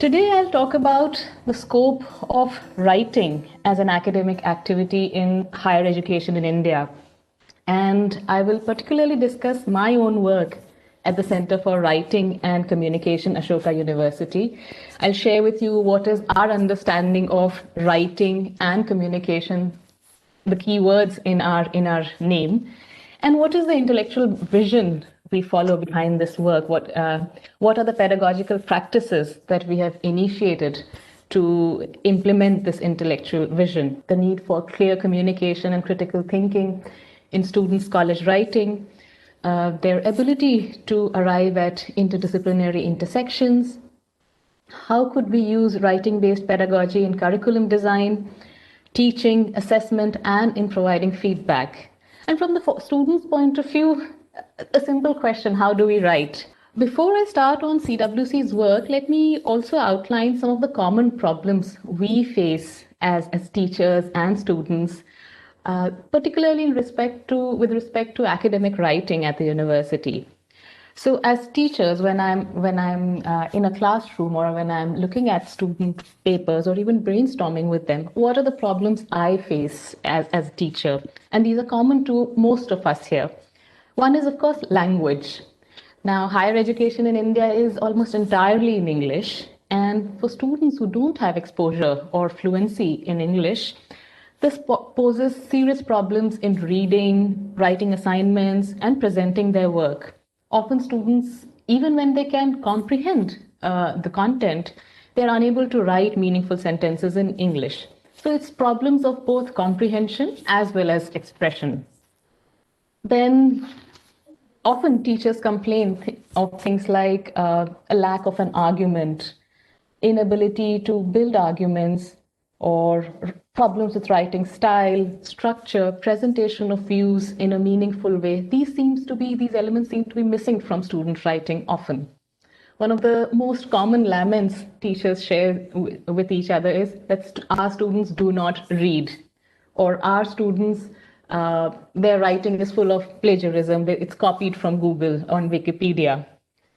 Today, I'll talk about the scope of writing as an academic activity in higher education in India. And I will particularly discuss my own work at the Center for Writing and Communication, Ashoka University. I'll share with you what is our understanding of writing and communication, the key words in our name, and what is the intellectual vision we follow behind this work. What are the pedagogical practices that we have initiated to implement this intellectual vision? The need for clear communication and critical thinking in students' college writing, their ability to arrive at interdisciplinary intersections. How could we use writing-based pedagogy in curriculum design, teaching, assessment, and in providing feedback? And from the student's point of view, a simple question: how do we write? Before I start on CWC's work, let me also outline some of the common problems we face as teachers and students, particularly with respect to academic writing at the university. So, as teachers, when I'm in a classroom or when I'm looking at student papers or even brainstorming with them, what are the problems I face as a teacher? And these are common to most of us here. One is, of course, language. Now, higher education in India is almost entirely in English, and for students who don't have exposure or fluency in English, this poses serious problems in reading, writing assignments, and presenting their work. Often students, even when they can comprehend the content, they're unable to write meaningful sentences in English. So it's problems of both comprehension as well as expression. Then often teachers complain of things like a lack of an argument, inability to build arguments, or problems with writing style, structure, presentation of views in a meaningful way. These elements seem to be missing from student writing often. One of the most common laments teachers share with each other is that our students do not read, or our students, their writing is full of plagiarism. It's copied from Google on Wikipedia,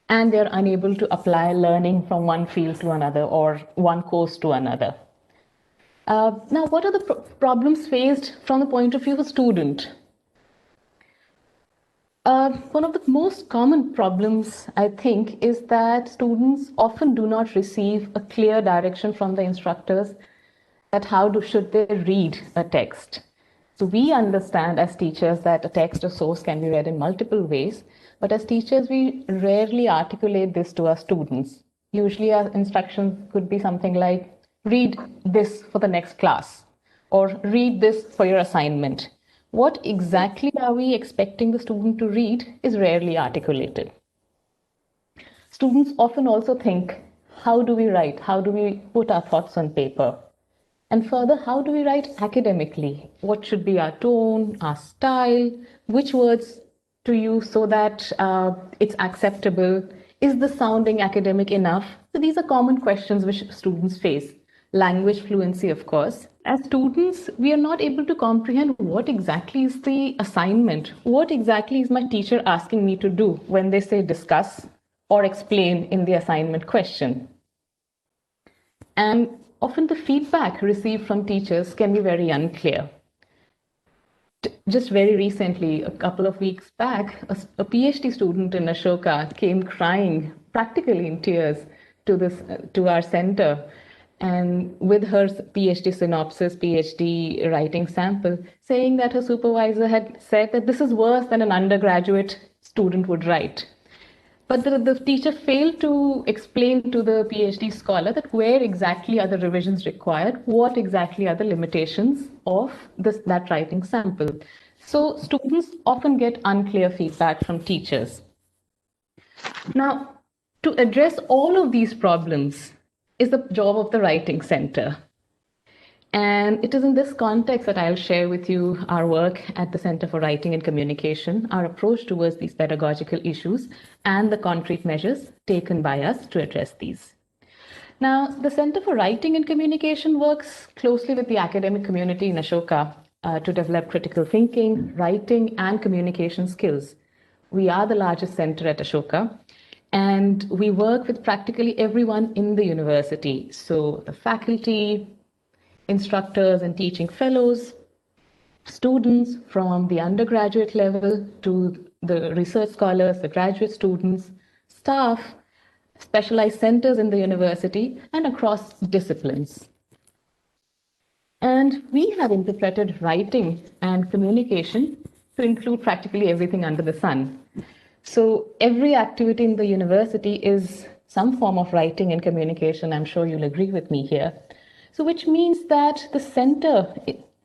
and they're unable to apply learning from one field to another or one course to another. Now, what are the problems faced from the point of view of a student? One of the most common problems, I think, is that students often do not receive a clear direction from the instructors that should they read a text. So we understand as teachers that a text or source can be read in multiple ways, but as teachers, we rarely articulate this to our students. Usually our instructions could be something like, read this for the next class, or read this for your assignment. What exactly are we expecting the student to read is rarely articulated. Students often also think, how do we write? How do we put our thoughts on paper? And further, how do we write academically? What should be our tone, our style, which words to use so that it's acceptable? Is the sounding academic enough? So these are common questions which students face. Language fluency, of course. As students, we are not able to comprehend what exactly is the assignment. What exactly is my teacher asking me to do when they say discuss or explain in the assignment question? And often the feedback received from teachers can be very unclear. Just very recently, a couple of weeks back, a PhD student in Ashoka came crying, practically in tears, to our center, and with her PhD synopsis, PhD writing sample, saying that her supervisor had said that this is worse than an undergraduate student would write. But the teacher failed to explain to the PhD scholar that where exactly are the revisions required, what exactly are the limitations of that writing sample. So students often get unclear feedback from teachers. Now, to address all of these problems is the job of the Writing Center. And it is in this context that I'll share with you our work at the Center for Writing and Communication, our approach towards these pedagogical issues, and the concrete measures taken by us to address these. Now, the Center for Writing and Communication works closely with the academic community in Ashoka to develop critical thinking, writing, and communication skills. We are the largest center at Ashoka, And we work with practically everyone in the university. So the faculty, instructors and teaching fellows, students from the undergraduate level to the research scholars, the graduate students, staff, specialized centers in the university, and across disciplines. And we have interpreted writing and communication to include practically everything under the sun. So every activity in the university is some form of writing and communication. I'm sure you'll agree with me here. So which means that the center,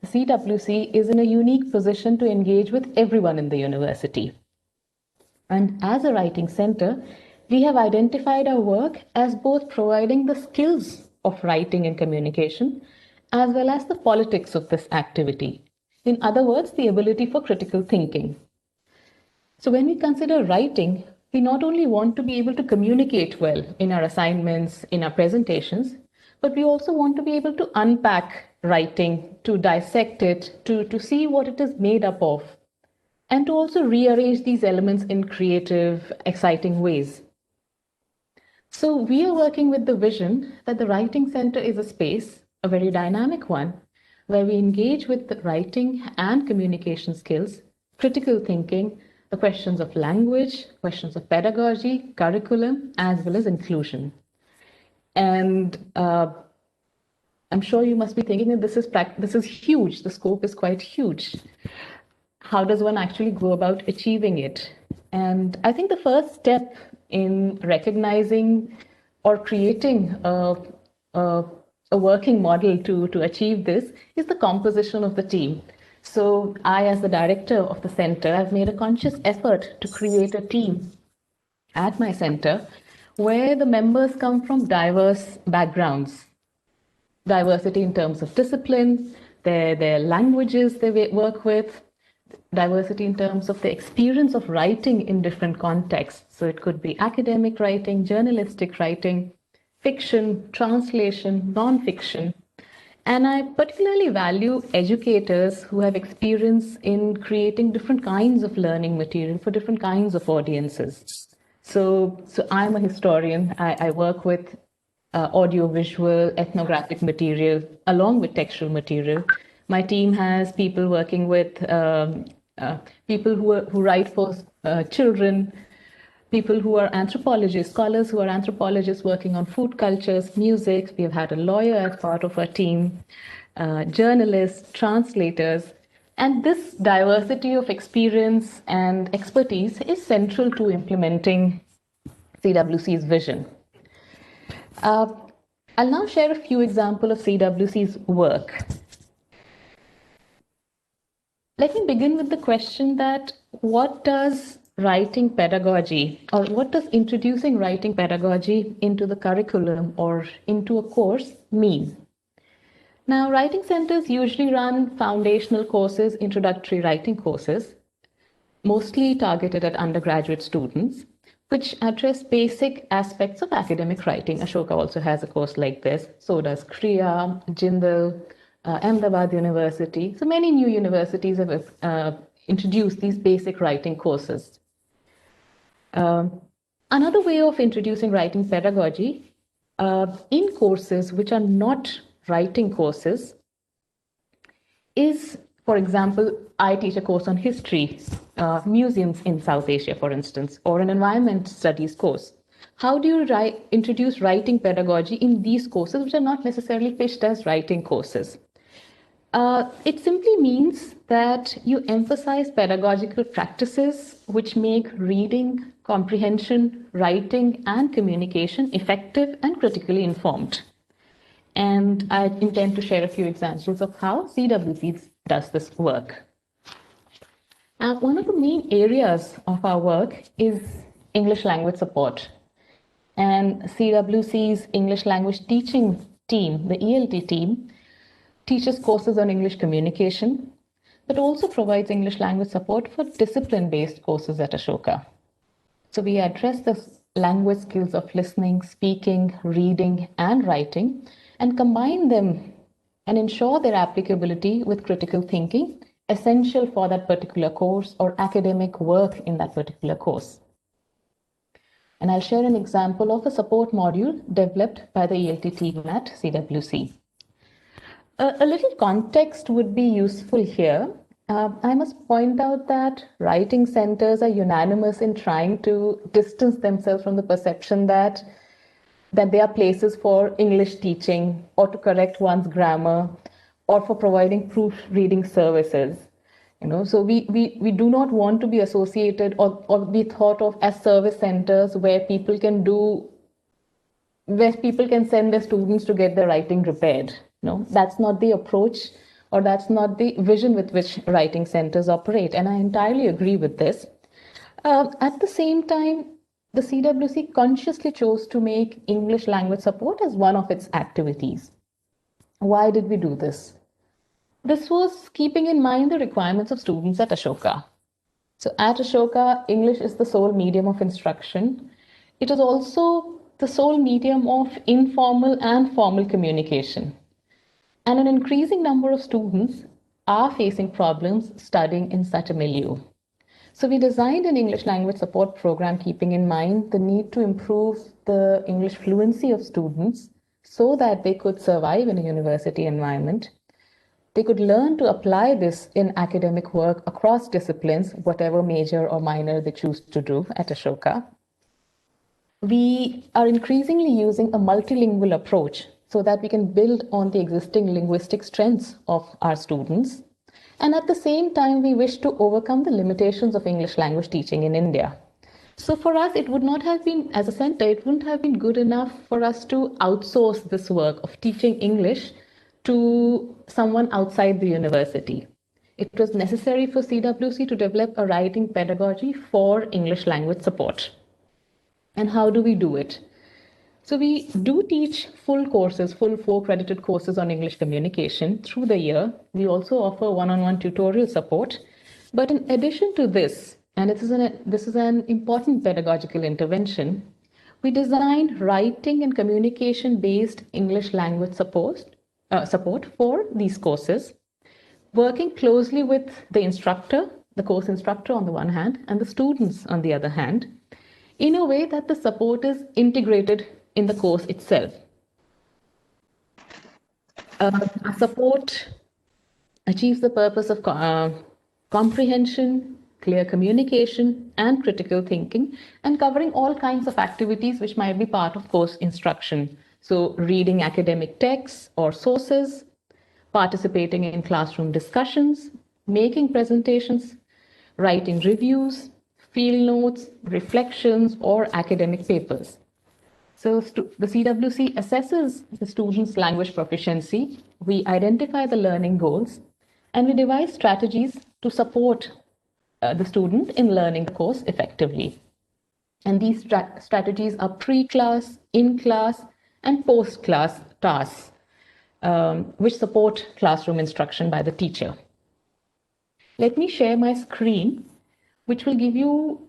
CWC, is in a unique position to engage with everyone in the university. And as a writing center, we have identified our work as both providing the skills of writing and communication, as well as the politics of this activity. In other words, the ability for critical thinking. So when we consider writing, we not only want to be able to communicate well in our assignments, in our presentations, but we also want to be able to unpack writing, to dissect it, to see what it is made up of, and to also rearrange these elements in creative, exciting ways. So we are working with the vision that the Writing Center is a space, a very dynamic one, where we engage with the writing and communication skills, critical thinking, the questions of language, questions of pedagogy, curriculum, as well as inclusion. And I'm sure you must be thinking that this is huge. The scope is quite huge. How does one actually go about achieving it? And I think the first step in recognizing or creating a working model to achieve this is the composition of the team. So I, as the director of the center, have made a conscious effort to create a team at my center where the members come from diverse backgrounds. Diversity in terms of discipline, their languages they work with, diversity in terms of the experience of writing in different contexts. So it could be academic writing, journalistic writing, fiction, translation, non-fiction. And I particularly value educators who have experience in creating different kinds of learning material for different kinds of audiences. So I'm a historian. I work with audio-visual, ethnographic material, along with textual material. My team has people working with people who write for children, people who are anthropologists, scholars who are anthropologists working on food cultures, music. We've had a lawyer as part of our team, journalists, translators. And this diversity of experience and expertise is central to implementing CWC's vision. I'll now share a few examples of CWC's work. Let me begin with the question that what does writing pedagogy, or what does introducing writing pedagogy into the curriculum or into a course mean? Now, writing centers usually run foundational courses, introductory writing courses, mostly targeted at undergraduate students, which address basic aspects of academic writing. Ashoka also has a course like this. So does Kriya, Jindal, Ahmedabad University. So many new universities have introduced these basic writing courses. Another way of introducing writing pedagogy in courses which are not writing courses is, for example, I teach a course on history, museums in South Asia, for instance, or an environment studies course. How do you introduce writing pedagogy in these courses, which are not necessarily pitched as writing courses? It simply means that you emphasize pedagogical practices which make reading, comprehension, writing, and communication effective and critically informed. And I intend to share a few examples of how CWC does this work. And one of the main areas of our work is English language support. And CWC's English language teaching team, the ELT team, teaches courses on English communication, but also provides English language support for discipline-based courses at Ashoka. So we address the language skills of listening, speaking, reading, and writing, and combine them and ensure their applicability with critical thinking, essential for that particular course or academic work in that particular course. And I'll share an example of a support module developed by the ELT team at CWC. A little context would be useful here. I must point out that writing centers are unanimous in trying to distance themselves from the perception that they are places for English teaching or to correct one's grammar or for providing proofreading services. So we do not want to be associated or be thought of as service centers where people can send their students to get their writing repaired. No, that's not the approach, or that's not the vision with which writing centers operate. And I entirely agree with this. At the same time, the CWC consciously chose to make English language support as one of its activities. Why did we do this? This was keeping in mind the requirements of students at Ashoka. So at Ashoka, English is the sole medium of instruction. It is also the sole medium of informal and formal communication. And an increasing number of students are facing problems studying in such a milieu. So we designed an English language support program keeping in mind the need to improve the English fluency of students so that they could survive in a university environment. They could learn to apply this in academic work across disciplines, whatever major or minor they choose to do at Ashoka. We are increasingly using a multilingual approach so that we can build on the existing linguistic strengths of our students. And at the same time, we wish to overcome the limitations of English language teaching in India. So for us, it would not have been, as a center, it wouldn't have been good enough for us to outsource this work of teaching English to someone outside the university. It was necessary for CWC to develop a writing pedagogy for English language support. And how do we do it? So we do teach full 4 credited courses on English communication through the year. We also offer one-on-one tutorial support. But in addition to this, and this is an important pedagogical intervention, we designed writing and communication-based English language support for these courses, working closely with the instructor, the course instructor on the one hand, and the students on the other hand, in a way that the support is integrated in the course itself. Our support achieves the purpose of comprehension, clear communication, and critical thinking, and covering all kinds of activities which might be part of course instruction. So reading academic texts or sources, participating in classroom discussions, making presentations, writing reviews, field notes, reflections, or academic papers. So the CWC assesses the student's language proficiency. We identify the learning goals, and we devise strategies to support the student in learning the course effectively. And these strategies are pre-class, in-class, and post-class tasks, which support classroom instruction by the teacher. Let me share my screen, which will give you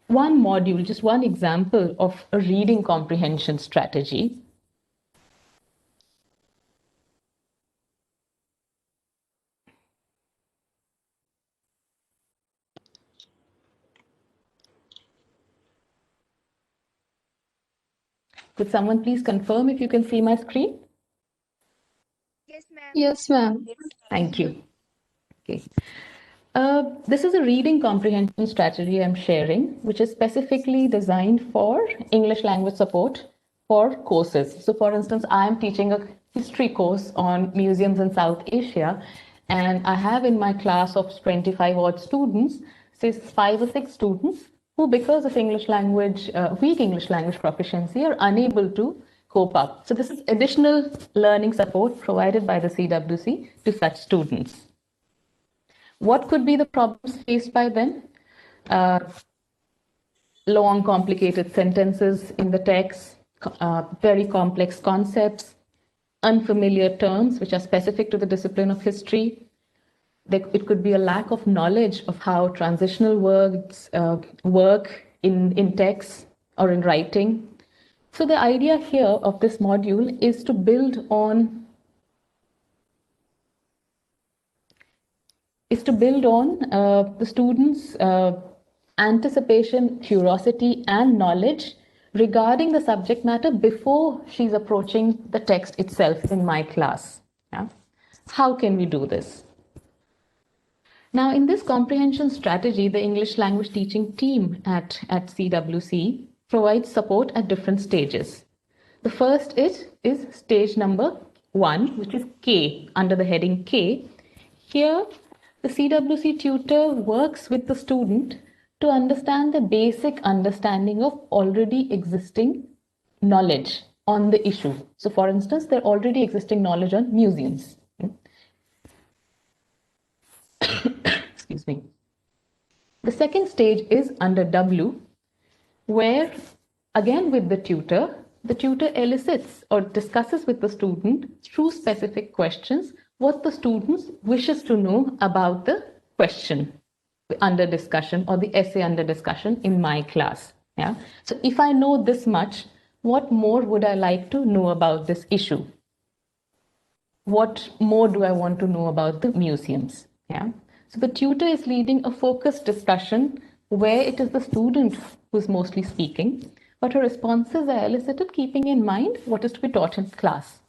one module, just one example of a reading comprehension strategy. Could someone please confirm if you can see my screen? Yes, ma'am. Yes, ma'am. Thank you. Okay. This is a reading comprehension strategy I'm sharing, which is specifically designed for English language support for courses. So for instance, I'm teaching a history course on museums in South Asia, and I have in my class of 25 odd students, say 5 or 6 students who, because of English language, weak English language proficiency, are unable to cope up. So this is additional learning support provided by the CWC to such students. What could be the problems faced by them? Long, complicated sentences in the text, very complex concepts, unfamiliar terms which are specific to the discipline of history. It could be a lack of knowledge of how transitional words work in text or in writing. So the idea here of this module is to build on the students' anticipation, curiosity, and knowledge regarding the subject matter before she's approaching the text itself in my class. Yeah? How can we do this? Now, in this comprehension strategy, the English language teaching team at CWC provides support at different stages. The first is stage number 1, which is K, under the heading K. Here, the CWC tutor works with the student to understand the basic understanding of already existing knowledge on the issue. So, for instance, there already existing knowledge on museums. Excuse me. The second stage is under W, where again with the tutor elicits or discusses with the student through specific questions what the student wishes to know about the question under discussion or the essay under discussion in my class. Yeah. So if I know this much, what more would I like to know about this issue? What more do I want to know about the museums? Yeah. So the tutor is leading a focused discussion where it is the student who's mostly speaking, but her responses are elicited keeping in mind what is to be taught in class.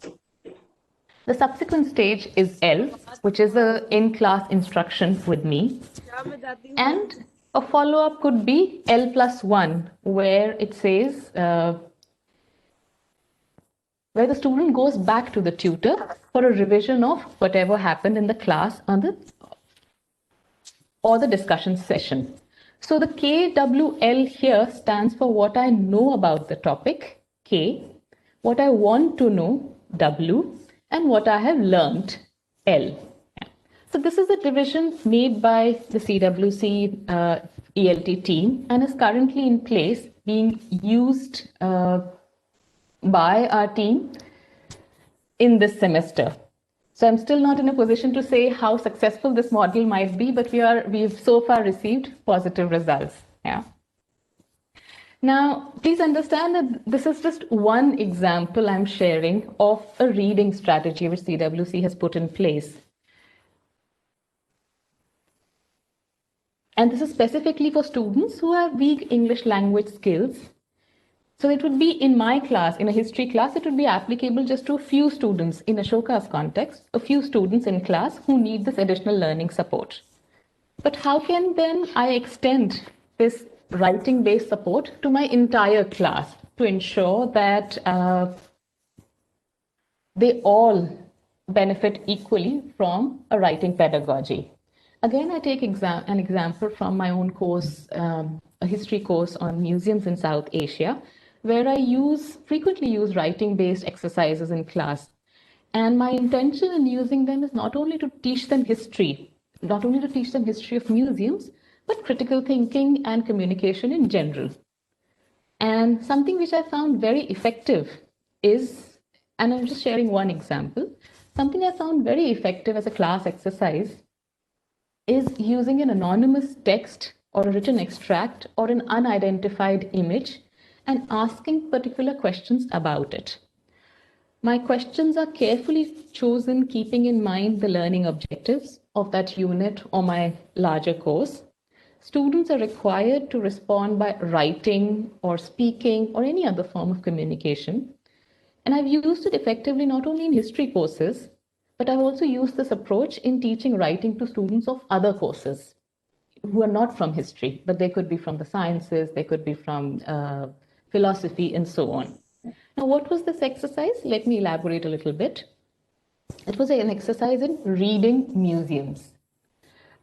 The subsequent stage is L, which is a in-class instruction with me. And a follow-up could be L+1, where it says, where the student goes back to the tutor for a revision of whatever happened in the class or the discussion session. So the KWL here stands for what I know about the topic, K, what I want to know, W, and what I have learned, L. So this is a division made by the CWC ELT team and is currently in place, being used by our team in this semester. So I'm still not in a position to say how successful this model might be, but we've so far received positive results. Yeah. Now, please understand that this is just one example I'm sharing of a reading strategy which CWC has put in place. And this is specifically for students who have weak English language skills. So it would be in my class, in a history class, it would be applicable just to a few students in Ashoka's context, a few students in class who need this additional learning support. But how can then I extend this writing-based support to my entire class to ensure that they all benefit equally from a writing pedagogy? Again, I take an example from my own course, a history course on museums in South Asia, where I frequently use writing-based exercises in class. And my intention in using them is not only to teach them history of museums, but critical thinking and communication in general. And something which I found very effective is, and I'm just sharing one example, something I found very effective as a class exercise is using an anonymous text or a written extract or an unidentified image and asking particular questions about it. My questions are carefully chosen keeping in mind the learning objectives of that unit or my larger course. Students are required to respond by writing or speaking or any other form of communication. And I've used it effectively not only in history courses, but I've also used this approach in teaching writing to students of other courses who are not from history, but they could be from the sciences, they could be from philosophy, and so on. Now, what was this exercise? Let me elaborate a little bit. It was an exercise in reading museums.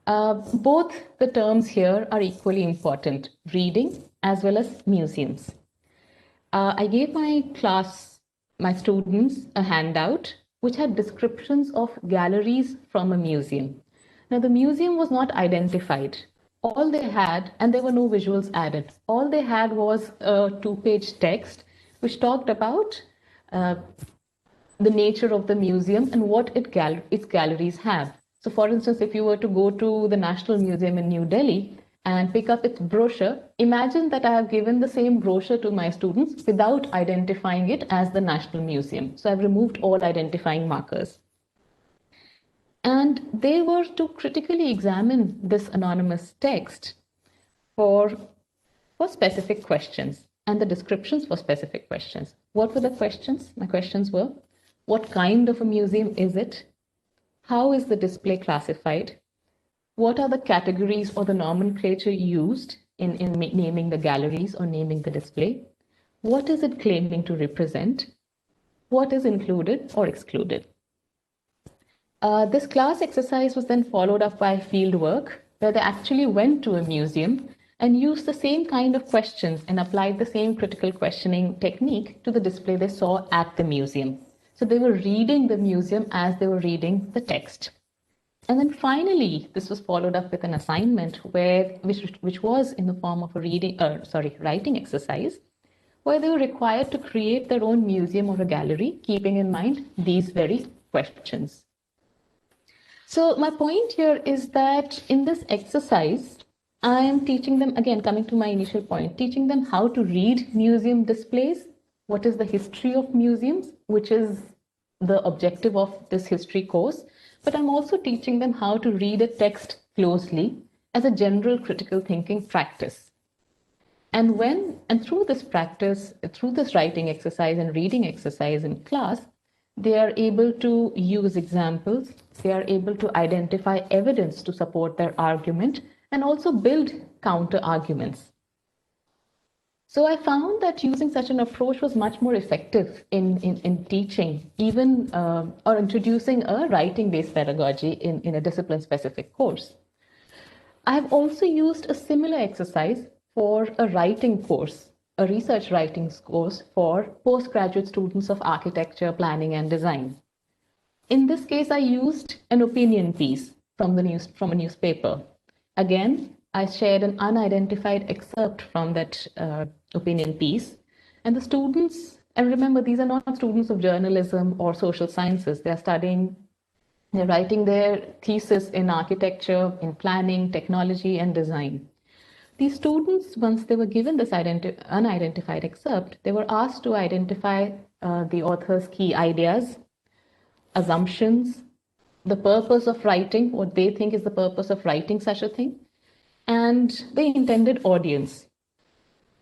Both the terms here are equally important, reading as well as museums. I gave my students, a handout which had descriptions of galleries from a museum. Now, the museum was not identified. All they had, and there were no visuals added, all they had was a 2-page text which talked about the nature of the museum and what its galleries have. So, for instance, if you were to go to the National Museum in New Delhi and pick up its brochure, imagine that I have given the same brochure to my students without identifying it as the National Museum. So I've removed all identifying markers. And they were to critically examine this anonymous text for, for specific questions and the descriptions for specific questions. What were the questions? My questions were, what kind of a museum is it? How is the display classified? What are the categories or the nomenclature used in naming the galleries or naming the display? What is it claiming to represent? What is included or excluded? This class exercise was then followed up by field work, where they actually went to a museum and used the same kind of questions and applied the same critical questioning technique to the display they saw at the museum. So they were reading the museum as they were reading the text. And then finally, this was followed up with an assignment which was in the form of a writing exercise, where they were required to create their own museum or a gallery, keeping in mind these very questions. So my point here is that in this exercise, I am teaching them, again, coming to my initial point, teaching them how to read museum displays, what is the history of museums, which is the objective of this history course. But I'm also teaching them how to read a text closely as a general critical thinking practice. And through this practice, through this writing exercise and reading exercise in class, they are able to use examples, they are able to identify evidence to support their argument, and also build counter arguments. So I found that using such an approach was much more effective in teaching, even or introducing a writing-based pedagogy in a discipline-specific course. I've also used a similar exercise for a writing course, a research writing course for postgraduate students of architecture, planning, and design. In this case, I used an opinion piece from a newspaper. Again, I shared an unidentified excerpt from that opinion piece, and the students, and remember, these are not students of journalism or social sciences. They're writing their thesis in architecture, in planning, technology, and design. These students, once they were given this unidentified excerpt, they were asked to identify the author's key ideas, assumptions, the purpose of writing, what they think is the purpose of writing such a thing, and the intended audience.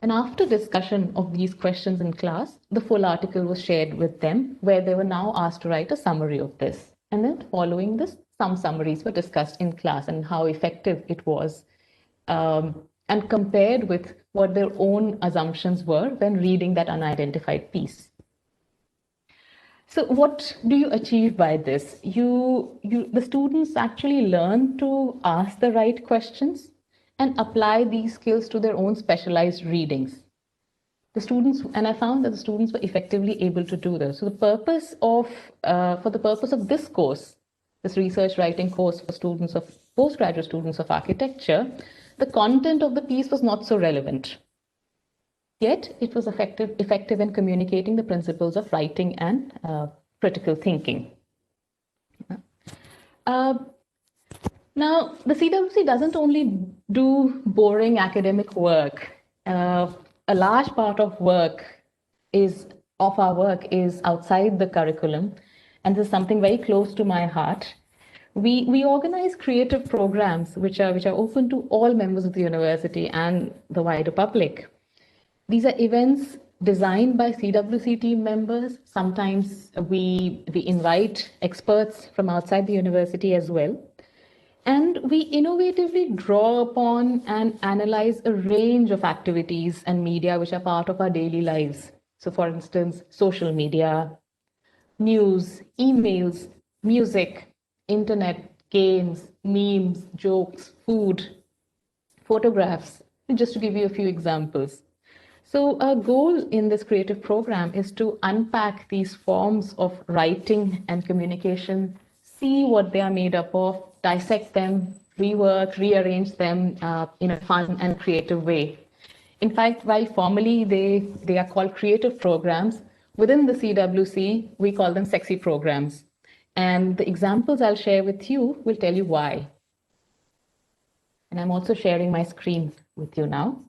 And after discussion of these questions in class, the full article was shared with them, where they were now asked to write a summary of this. And then following this, some summaries were discussed in class and how effective it was, and compared with what their own assumptions were when reading that unidentified piece. So what do you achieve by this? The students actually learn to ask the right questions and apply these skills to their own specialized readings. The students, and I found that the students were effectively able to do this. So for the purpose of this course, this research writing course for postgraduate students of architecture, the content of the piece was not so relevant. Yet it was effective in communicating the principles of writing and critical thinking. Now, the CWC doesn't only do boring academic work. A large part of our work is outside the curriculum, and this is something very close to my heart. We organize creative programs which are open to all members of the university and the wider public. These are events designed by CWC team members. Sometimes we invite experts from outside the university as well. And we innovatively draw upon and analyze a range of activities and media which are part of our daily lives. So, for instance, social media, news, emails, music, internet, games, memes, jokes, food, photographs, just to give you a few examples. So, our goal in this creative program is to unpack these forms of writing and communication, see what they are made up of, dissect them, rework, rearrange them in a fun and creative way. In fact, while formally they are called creative programs, within the CWC, we call them sexy programs. And the examples I'll share with you will tell you why. And I'm also sharing my screen with you now.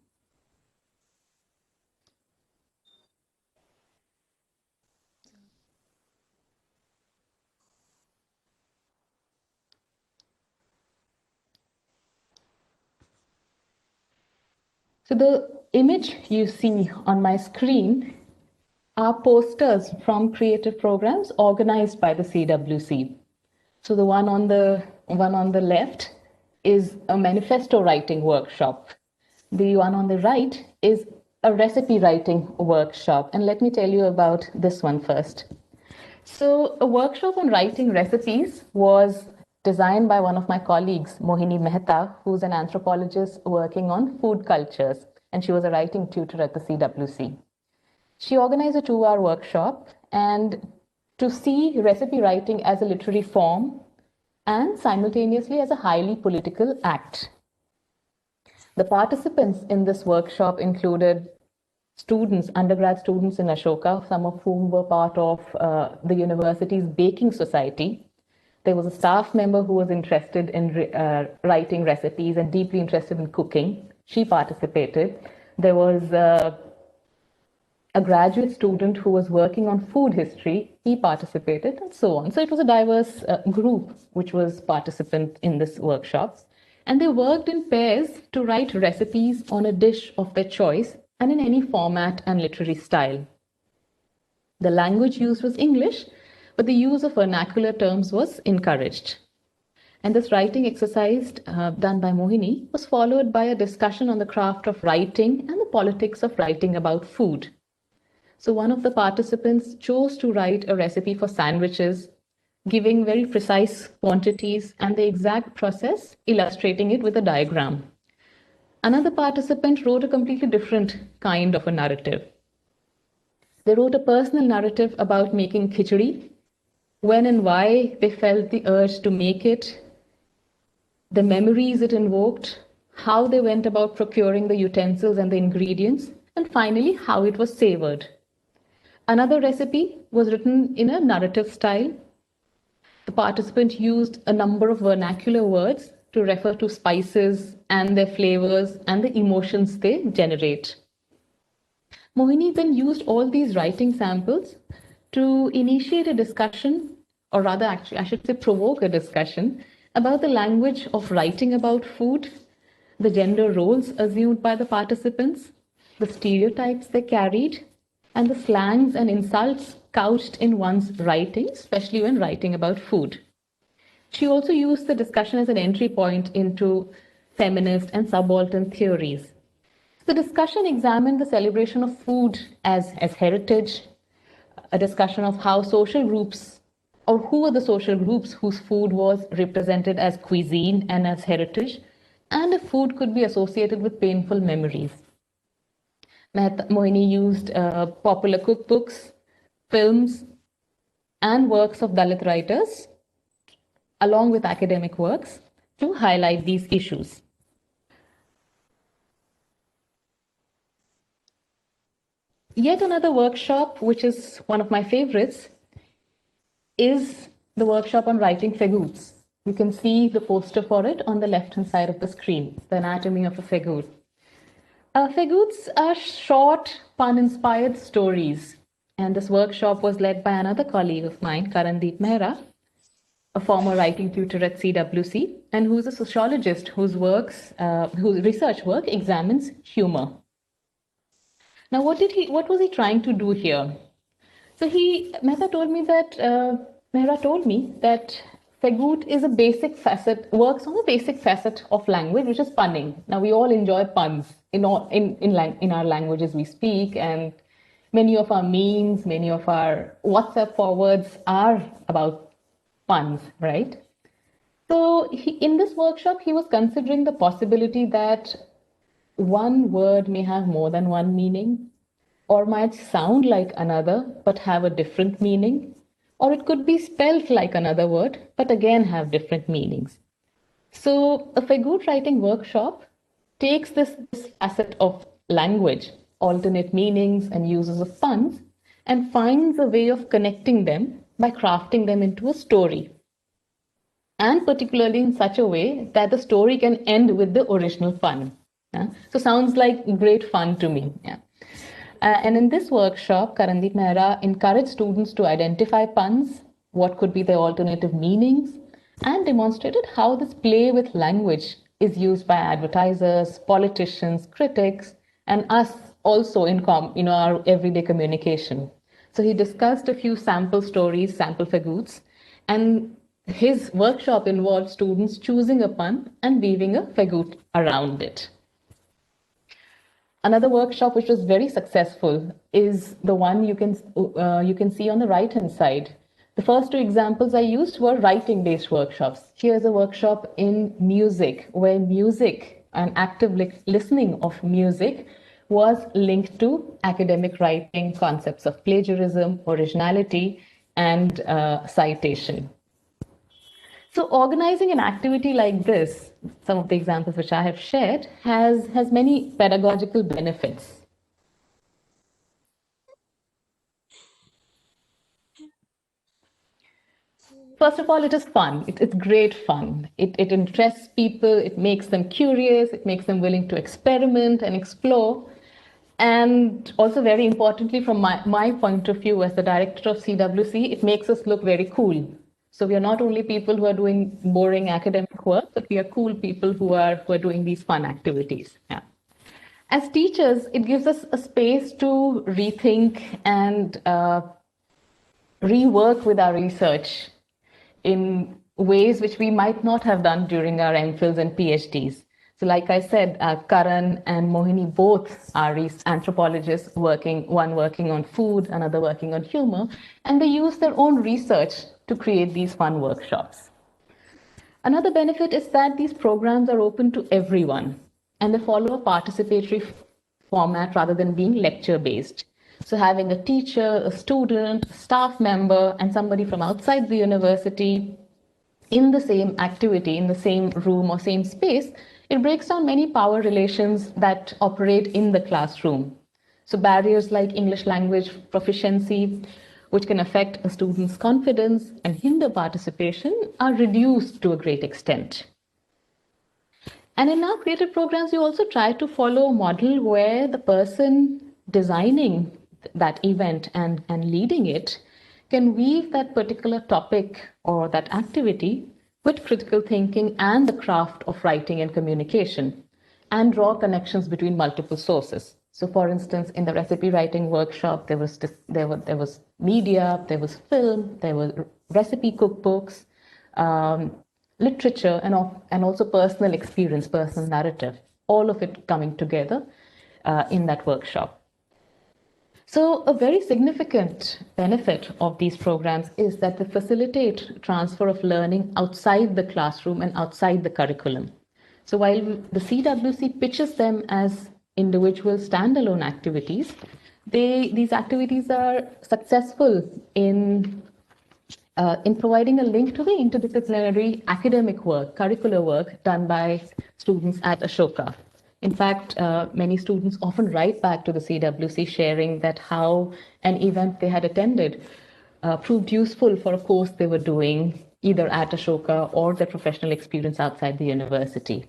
So the image you see on my screen are posters from creative programs organized by the CWC. So the one on the left is a manifesto writing workshop. The one on the right is a recipe writing workshop. And let me tell you about this one first. So a workshop on writing recipes was designed by one of my colleagues, Mohini Mehta, who's an anthropologist working on food cultures, and she was a writing tutor at the CWC. She organized a 2-hour workshop and to see recipe writing as a literary form and simultaneously as a highly political act. The participants in this workshop included students, undergrad students in Ashoka, some of whom were part of the university's baking society. There was a staff member who was interested in writing recipes and deeply interested in cooking. She participated. There was a graduate student who was working on food history. He participated, and so on. So it was a diverse group which was participant in this workshop. And they worked in pairs to write recipes on a dish of their choice and in any format and literary style. The language used was English, but the use of vernacular terms was encouraged. And this writing exercise done by Mohini was followed by a discussion on the craft of writing and the politics of writing about food. So one of the participants chose to write a recipe for sandwiches, giving very precise quantities and the exact process, illustrating it with a diagram. Another participant wrote a completely different kind of a narrative. They wrote a personal narrative about making khichdi, when and why they felt the urge to make it, the memories it invoked, how they went about procuring the utensils and the ingredients, and finally, how it was savored. Another recipe was written in a narrative style. The participant used a number of vernacular words to refer to spices and their flavors and the emotions they generate. Mohini then used all these writing samples to initiate a discussion, or rather, actually, I should say, provoke a discussion about the language of writing about food, the gender roles assumed by the participants, the stereotypes they carried, and the slangs and insults couched in one's writing, especially when writing about food. She also used the discussion as an entry point into feminist and subaltern theories. The discussion examined the celebration of food as heritage, a discussion of how social groups, or who were the social groups whose food was represented as cuisine and as heritage, and if food could be associated with painful memories. Mohini used popular cookbooks, films, and works of Dalit writers, along with academic works, to highlight these issues. Yet another workshop, which is one of my favorites, is the workshop on writing fagoots. You can see the poster for it on the left-hand side of the screen, the anatomy of a fagoot. Fagoots are short, pun-inspired stories. And this workshop was led by another colleague of mine, Karandeep Mehra, a former writing tutor at CWC, and who's a sociologist whose research work examines humor. Now, what was he trying to do here? So Mehra told me that fagoot is a basic facet, works on a basic facet of language, which is punning. Now, we all enjoy puns in our languages we speak, and many of our memes, many of our WhatsApp forwards are about puns, right? So in this workshop, he was considering the possibility that one word may have more than one meaning, or might sound like another, but have a different meaning, or it could be spelled like another word, but again have different meanings. So a fagoot writing workshop takes this facet of language, alternate meanings and uses of puns, and finds a way of connecting them by crafting them into a story. And particularly in such a way that the story can end with the original pun. Yeah? So sounds like great fun to me. Yeah. And in this workshop, Karandeep Mehra encouraged students to identify puns, what could be their alternative meanings, and demonstrated how this play with language is used by advertisers, politicians, critics, and us also in our everyday communication. So he discussed a few sample stories, sample fagoots, and his workshop involved students choosing a pun and weaving a fagoot around it. Another workshop which was very successful is the one you can see on the right hand side. The first two examples I used were writing based workshops. Here's a workshop in music where music and active listening of music was linked to academic writing, concepts of plagiarism, originality, and citation. So organizing an activity like this, some of the examples which I have shared, has many pedagogical benefits. First of all, it is fun. It's great fun. It interests people, it makes them curious, it makes them willing to experiment and explore. And also, very importantly, from my point of view as the director of CWC, it makes us look very cool. So we are not only people who are doing boring academic work, but we are cool people who are doing these fun activities. Yeah. As teachers, it gives us a space to rethink and rework with our research in ways which we might not have done during our MPhils and PhDs. So, like I said, Karan and Mohini both are anthropologists, one working on food, another working on humor, and they use their own research to create these fun workshops. Another benefit is that these programs are open to everyone and they follow a participatory format rather than being lecture based. So, having a teacher, a student, a staff member, and somebody from outside the university in the same activity, in the same room or same space, it breaks down many power relations that operate in the classroom. So, barriers like English language proficiency, which can affect a student's confidence and hinder participation, are reduced to a great extent. And in our creative programs, you also try to follow a model where the person designing that event and leading it can weave that particular topic or that activity with critical thinking and the craft of writing and communication and draw connections between multiple sources. So, for instance, in the recipe writing workshop, there was media, there was film, there were recipe cookbooks, literature, and also personal experience, personal narrative, all of it coming together in that workshop. So, a very significant benefit of these programs is that they facilitate transfer of learning outside the classroom and outside the curriculum. So, while the CWC pitches them as individual standalone activities, these activities are successful in providing a link to the interdisciplinary academic work, curricular work done by students at Ashoka. In fact, many students often write back to the CWC sharing that how an event they had attended proved useful for a course they were doing either at Ashoka or their professional experience outside the university.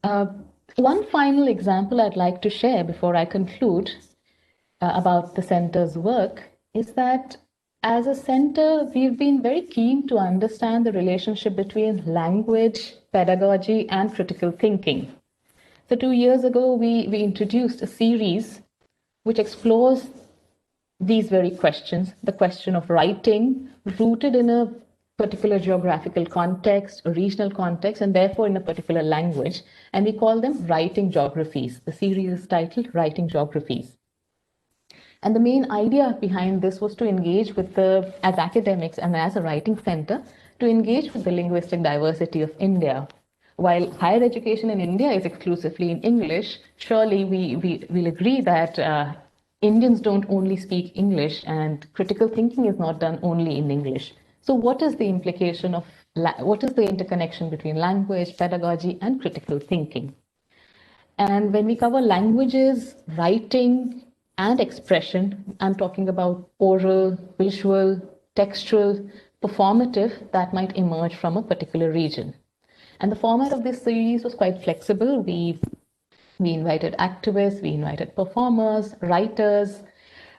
One final example I'd like to share before I conclude about the center's work is that as a center, we've been very keen to understand the relationship between language, pedagogy, and critical thinking. So 2 years ago, we introduced a series which explores these very questions, the question of writing rooted in a particular geographical context, a regional context, and therefore in a particular language. And we call them writing geographies. The series is titled Writing Geographies. And the main idea behind this was to engage with as academics and as a writing center, to engage with the linguistic diversity of India. While higher education in India is exclusively in English, surely we'll agree that Indians don't only speak English and critical thinking is not done only in English. So what is the implication of, what is the interconnection between language, pedagogy, and critical thinking? And when we cover languages, writing, and expression, I'm talking about oral, visual, textual, performative that might emerge from a particular region. And the format of this series was quite flexible. We invited activists, we invited performers, writers,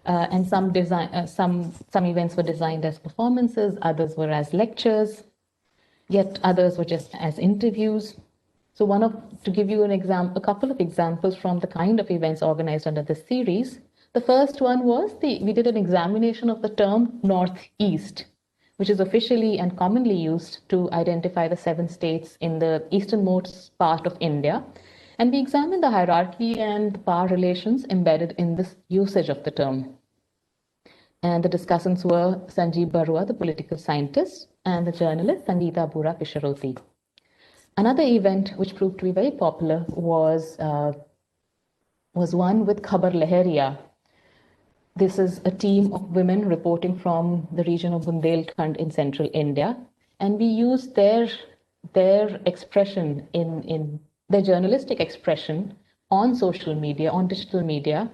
and some events were designed as performances, others were as lectures. yet others were just as interviews. So to give you a couple of examples from the kind of events organized under this series. The first one was we did an examination of the term Northeast, which is officially and commonly used to identify the 7 states in the easternmost part of India. And we examined the hierarchy and the power relations embedded in this usage of the term. And the discussants were Sanjeev Barua, the political scientist, and the journalist Sangeeta Bura Pisharoti. Another event which proved to be very popular was one with Khabar Lahariya. This is a team of women reporting from the region of Bundelkhand in central India, and we used their expression in their journalistic expression on social media, on digital media,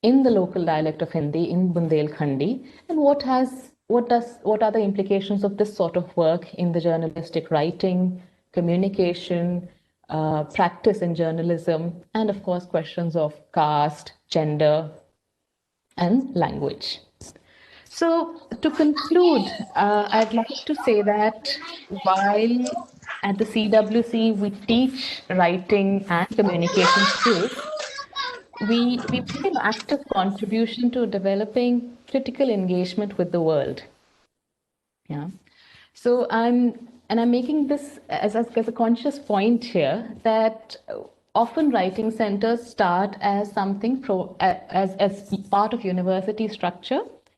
in the local dialect of Hindi, in Bundelkhandi, and what are the implications of this sort of work in the journalistic writing, communication, practice in journalism, and of course questions of caste, gender, and language. So to conclude, I'd like to say that while at the CWC we teach writing and communication skills, we make an active contribution to developing critical engagement with the world. Yeah. So I'm making this as a conscious point here that often writing centers start as something as part of university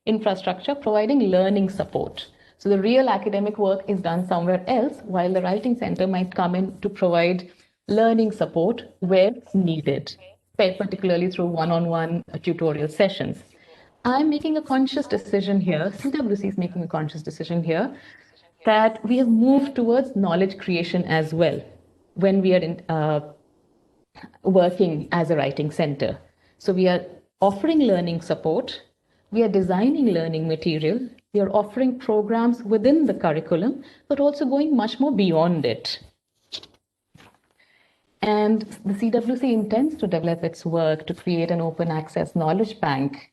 infrastructure, providing learning support. So the real academic work is done somewhere else, while the writing center might come in to provide learning support where needed, particularly through one-on-one tutorial sessions. I'm making a conscious decision here, CWC is making a conscious decision here, that we have moved towards knowledge creation as well when we are working as a writing center. So we are offering learning support, we are designing learning material, we are offering programs within the curriculum, but also going much more beyond it. And the CWC intends to develop its work to create an open access knowledge bank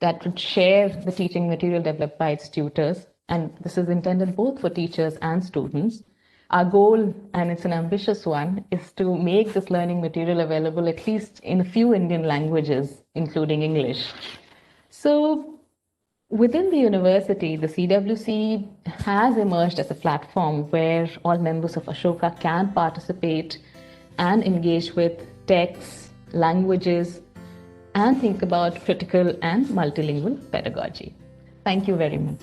that would share the teaching material developed by its tutors. And this is intended both for teachers and students. Our goal, and it's an ambitious one, is to make this learning material available at least in a few Indian languages, including English. So within the university, the CWC has emerged as a platform where all members of Ashoka can participate and engage with texts, languages, and think about critical and multilingual pedagogy. Thank you very much.